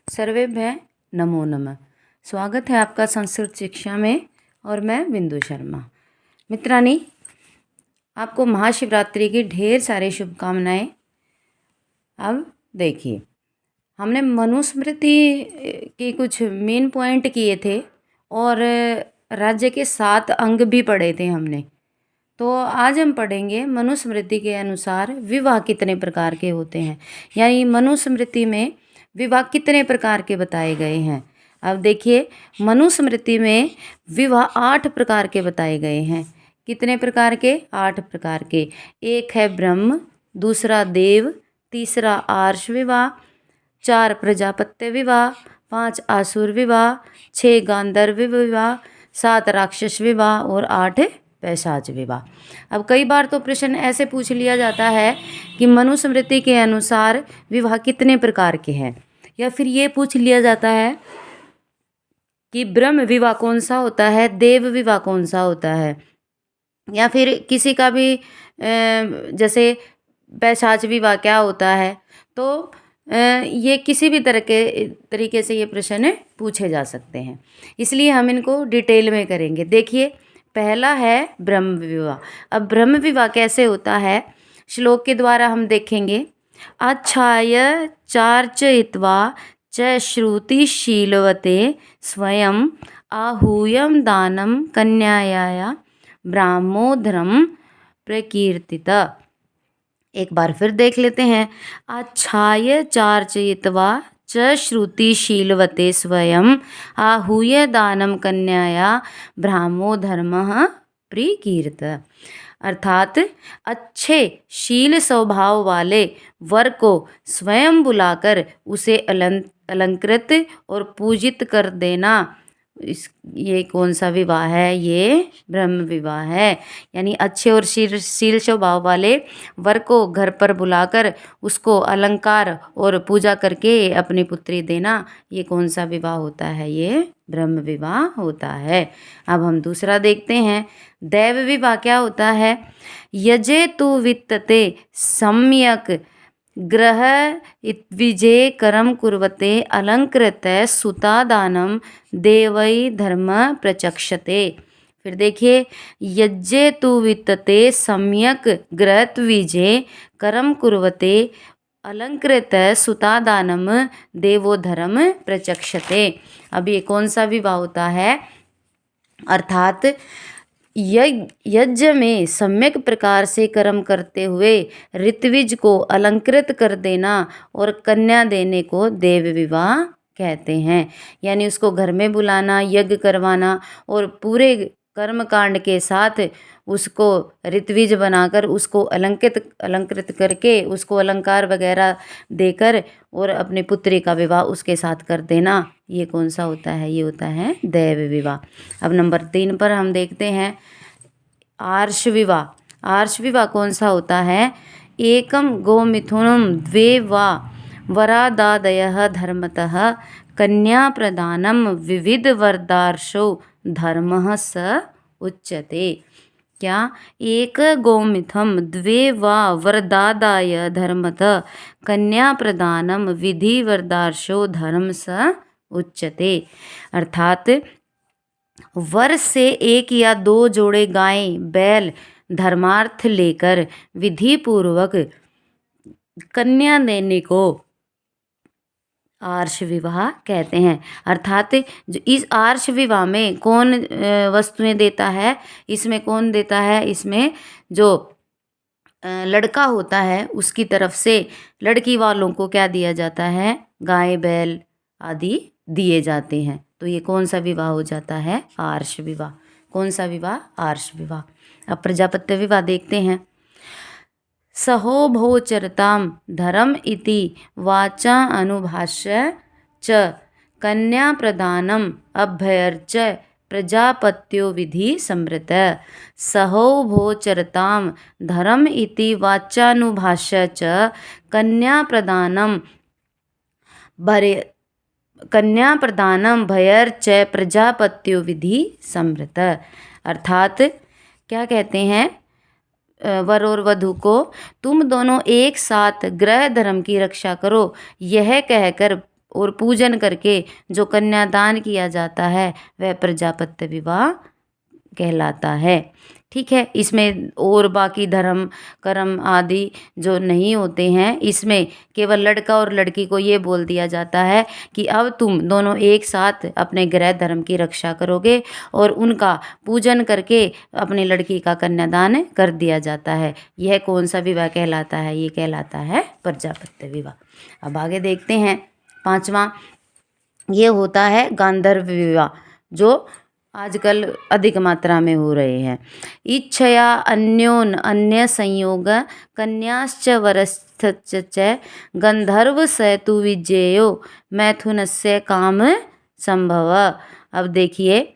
सर्वेभ्य नमो नमः। स्वागत है आपका संस्कृत शिक्षा में और मैं बिंदु शर्मा। मित्रानी, आपको महाशिवरात्रि की ढेर सारी शुभकामनाएं। अब देखिए, हमने मनुस्मृति के कुछ मेन पॉइंट किए थे और राज्य के 7 अंग भी पढ़े थे हमने। तो आज हम पढ़ेंगे मनुस्मृति के अनुसार विवाह कितने प्रकार के होते हैं, यानी मनुस्मृति में विवाह कितने प्रकार के बताए गए हैं। अब देखिए, मनुस्मृति में विवाह 8 प्रकार के बताए गए हैं। कितने प्रकार के? 8 प्रकार के। एक है ब्रह्म, दूसरा देव, तीसरा आर्ष विवाह, 4 प्रजापत्य विवाह, 5 आसुर विवाह, 6 गांधर्व विवाह, 7 राक्षस विवाह और 8 पैशाच विवाह। अब कई बार तो प्रश्न ऐसे पूछ लिया जाता है कि मनुस्मृति के अनुसार विवाह कितने प्रकार के हैं, या फिर ये पूछ लिया जाता है कि ब्रह्म विवाह कौन सा होता है, देव विवाह कौन सा होता है, या फिर किसी का भी जैसे पैशाच विवाह क्या होता है। तो ये किसी भी तरीके से ये प्रश्न पूछे जा सकते हैं, इसलिए हम इनको डिटेल में करेंगे। देखिए, पहला है ब्रह्म विवाह। अब ब्रह्म विवाह कैसे होता है, श्लोक के द्वारा हम देखेंगे। अच्छाय चार्चयित्वा च श्रुतिशीलवते स्वयं आहूयम दानम कन्याया ब्राह्मोधरम प्रकीर्तित। एक बार फिर देख लेते हैं। अच्छाय चार्चयित्वा च श्रुतिशीलवते स्वयं आहूय दानम कन्याया ब्राह्मो धर्मः प्रकीर्त। अर्थात अच्छे शील स्वभाव वाले वर को स्वयं बुलाकर उसे अलंकृत और पूजित कर देना, ये कौन सा विवाह है? ये ब्रह्म विवाह है। यानी अच्छे और शील स्वभाव वाले वर को घर पर बुलाकर उसको अलंकार और पूजा करके अपनी पुत्री देना, ये कौन सा विवाह होता है? ये ब्रह्म विवाह होता है। अब हम दूसरा देखते हैं, दैव विवाह क्या होता है। यजे तु वित्तते सम्यक ग्रह विजय करम कुर्वते अलंकृत सुतादानम देवै धर्म प्रचक्षते। फिर देखिए, यज्ञे तु वित्तते सम्यक ग्रह विजय करम कुर्वते अलंकृत सुतादानम देवो धर्म प्रचक्षते। अब ये कौन सा विवाह होता है? अर्थात यज्ञ में सम्यक प्रकार से कर्म करते हुए ऋत्विज को अलंकृत कर देना और कन्या देने को देव विवाह कहते हैं। यानी उसको घर में बुलाना, यज्ञ करवाना और पूरे कर्म कांड के साथ उसको ऋत्विज बनाकर उसको अलंकृत करके उसको अलंकार वगैरह देकर और अपनी पुत्री का विवाह उसके साथ कर देना, ये कौन सा होता है? ये होता है दैव विवाह। अब नंबर 3 पर हम देखते हैं आर्ष विवाह। आर्ष विवाह कौन सा होता है? एकम गोमिथुनम द्वे वा वरादादयः धर्मतः कन्या प्रदानम विविध वरदार्शो धर्मः स उच्यते। क्या? एक गोमिथम द्वे वा वरदादाय धर्मतः कन्या प्रदानम विधि वरदार्शो धर्म स उच्यते। अर्थात वर से 1 या 2 जोड़े गाय बैल धर्मार्थ लेकर विधि पूर्वक कन्या देने को आर्ष विवाह कहते हैं। अर्थात जो इस आर्ष विवाह में कौन वस्तुएं देता है? इसमें कौन देता है? इसमें जो लड़का होता है उसकी तरफ से लड़की वालों को क्या दिया जाता है? गाय बैल आदि दिए जाते हैं। तो ये कौन सा विवाह हो जाता है? आर्ष विवाह। कौन सा विवाह? आर्ष विवाह। अब प्रजापत्य विवाह देखते हैं। सहोभोचरताम धर्म इति वाचा अनुभाष्य च कन्या प्रदानम अभ्यर्च प्रजापत्यो विधि समृत। सहोभोचरताम धर्म इति वाचानुभाष्य च कन्या प्रदानम भयर्च प्रजापत्यो विधि समृत। अर्थात क्या कहते हैं? वर और वधू को तुम दोनों एक साथ ग्रह धर्म की रक्षा करो, यह कहकर और पूजन करके जो कन्यादान किया जाता है वह प्रजापत्य विवाह कहलाता है। ठीक है, इसमें और बाकी धर्म कर्म आदि जो नहीं होते हैं, इसमें केवल लड़का और लड़की को ये बोल दिया जाता है कि अब तुम दोनों एक साथ अपने गृह धर्म की रक्षा करोगे और उनका पूजन करके अपनी लड़की का कन्यादान कर दिया जाता है। यह कौन सा विवाह कहलाता है? ये कहलाता है प्रजापत्य विवाह। अब आगे देखते हैं, पांचवा ये होता है गांधर्व विवाह, जो आजकल अधिक मात्रा में हो रहे हैं। इच्छया अन्योन अन्य संयोग कन्याश्च वरश्च च गंधर्व सेतु विजयो मैथुनस्य काम संभव। अब देखिए,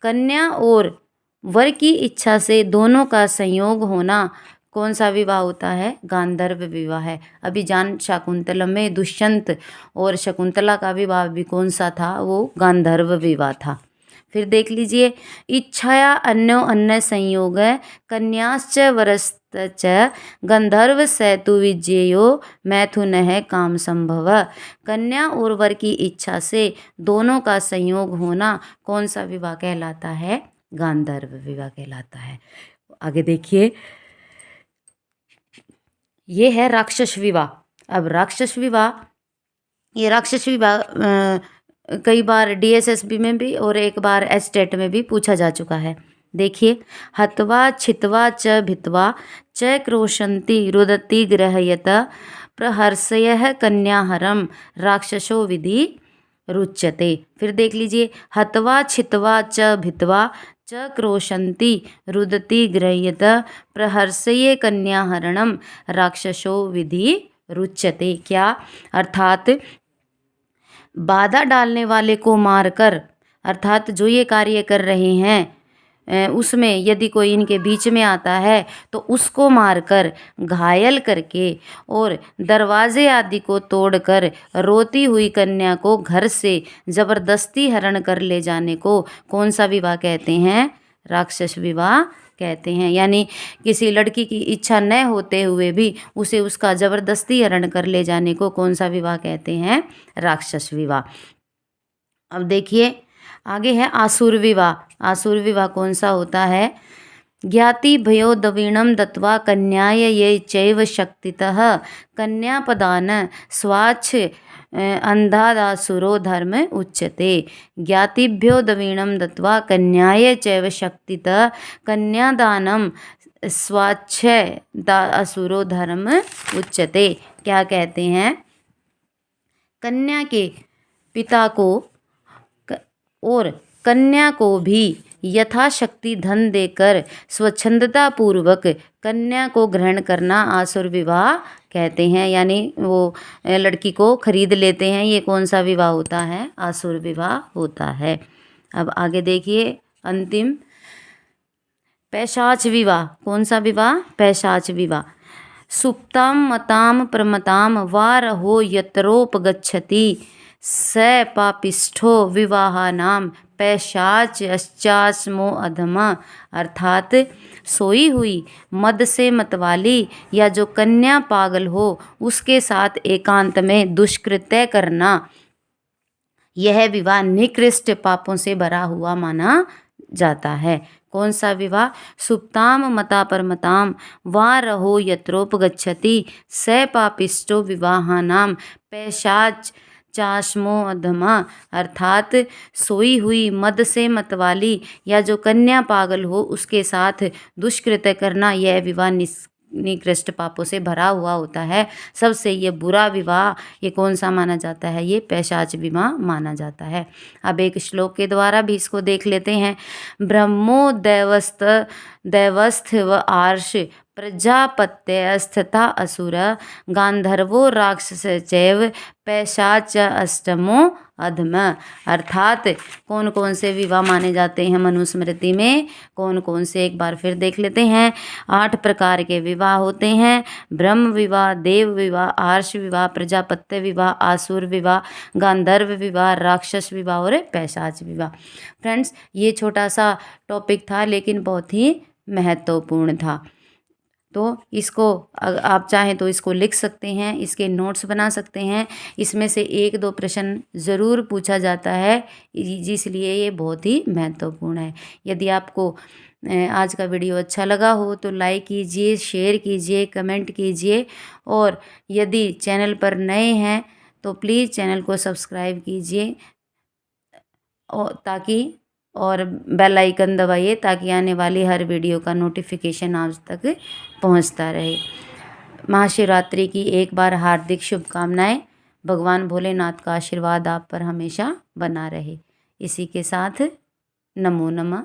कन्या और वर की इच्छा से दोनों का संयोग होना कौन सा विवाह होता है? गांधर्व विवाह है। अभिजान शाकुंतलम में दुष्यंत और शकुंतला का विवाह भी कौन सा था? वो गांधर्व विवाह था। फिर देख लीजिए, इच्छाया अन्यो अन्य संयोग कन्याश्च वरश्च गंधर्व सेतु विजयो मैथुन है काम संभव। कन्या और वर की इच्छा से दोनों का संयोग होना कौन सा विवाह कहलाता है? गांधर्व विवाह कहलाता है। आगे देखिए, ये है राक्षस विवाह। अब राक्षस विवाह, ये राक्षस विवाह कई बार डीएसएसबी में भी और एक एच एस्टेट में भी पूछा जा चुका है। देखिए, हत्वा छित्वा च भित्वा च क्रोशंति रुदति ग्रहयत प्रहर्षयः कन्याहरम राक्षसो विधि रुच्यते। फिर देख लीजिए, हत्वा छित्वा च भित्वा च क्रोशंति रुदति गृह्यत प्रहर्षये कन्याहरणम राक्षसो विधि रुच्यते। क्या? अर्थात बाधा डालने वाले को मारकर, अर्थात जो ये कार्य कर रहे हैं उसमें यदि कोई इनके बीच में आता है तो उसको मारकर घायल करके और दरवाजे आदि को तोड़कर रोती हुई कन्या को घर से जबरदस्ती हरण कर ले जाने को कौन सा विवाह कहते हैं? राक्षस विवाह कहते हैं। यानी किसी लड़की की इच्छा न होते हुए भी उसे उसका जबरदस्ती हरण कर ले जाने को कौन सा विवाह कहते हैं? राक्षस विवाह। अब देखिए, आगे है आसुर विवाह। आसुर विवाह कौन सा होता है? ज्ञाति भयो दवीणम दत्वा कन्याय ये चैव शक्तितः कन्यापदान स्वाच्छ अंधादासुरो धर्म उच्यते। ज्ञातिभ्यो दवीणम दत्वा कन्याय चैव शक्तितः कन्यादानम स्वाच्छ असुरो धर्म उच्यते। क्या कहते हैं? कन्या के पिता को और कन्या को भी यथाशक्ति धन देकर स्वच्छंदता पूर्वक कन्या को ग्रहण करना आसुर विवाह कहते हैं। यानी वो लड़की को खरीद लेते हैं। ये कौन सा विवाह होता है? आसुर विवाह होता है। अब आगे देखिए, अंतिम पैशाच विवाह। कौन सा विवाह? पैशाच विवाह। सुप्ताम मताम प्रमताम वा रहो यत्रोपगच्छति स पापिष्ठो विवाह नाम पैशाच अश्चास्मो अधम। अर्थात सोई हुई मद से मतवाली या जो कन्या पागल हो उसके साथ एकांत में दुष्कृत्य करना, यह विवाह निकृष्ट पापों से भरा हुआ माना जाता है। कौन सा विवाह? सुप्ताम मता परमताम वा रहो यत्रोपगच्छति स पापिष्टो विवाहानाम पैशाच चाश्मो अधमा। अर्थात सोई हुई मद से मतवाली या जो कन्या पागल हो उसके साथ दुष्कृत्य करना, यह विवाह निकृष्ट पापों से भरा हुआ होता है। सबसे ये बुरा विवाह ये कौन सा माना जाता है? ये पैशाच विवाह माना जाता है। अब एक श्लोक के द्वारा भी इसको देख लेते हैं। ब्रह्मो दैवस्थ व आर्ष प्रजापत्यस्थता असुर गांधर्वो राक्षस चैव पैशाच अष्टमो अधम। अर्थात कौन कौन से विवाह माने जाते हैं मनुस्मृति में? कौन कौन से एक बार फिर देख लेते हैं। 8 प्रकार के विवाह होते हैं। ब्रह्म विवाह, देव विवाह, आर्ष विवाह, प्रजापत्य विवाह, आसुर विवाह, गांधर्व विवाह, राक्षस विवाह और पैशाच विवाह। फ्रेंड्स, ये छोटा सा टॉपिक था लेकिन बहुत ही महत्वपूर्ण था। तो इसको आप चाहें तो इसको लिख सकते हैं, इसके नोट्स बना सकते हैं। इसमें से 1-2 प्रश्न ज़रूर पूछा जाता है, जिसलिए ये बहुत ही महत्वपूर्ण है। यदि आपको आज का वीडियो अच्छा लगा हो तो लाइक कीजिए, शेयर कीजिए, कमेंट कीजिए और यदि चैनल पर नए हैं तो प्लीज़ चैनल को सब्सक्राइब कीजिए और बेल आइकन दबाइए ताकि आने वाली हर वीडियो का नोटिफिकेशन आप तक पहुंचता रहे। महाशिवरात्रि की एक बार हार्दिक शुभकामनाएं। भगवान भोलेनाथ का आशीर्वाद आप पर हमेशा बना रहे। इसी के साथ नमो नमः।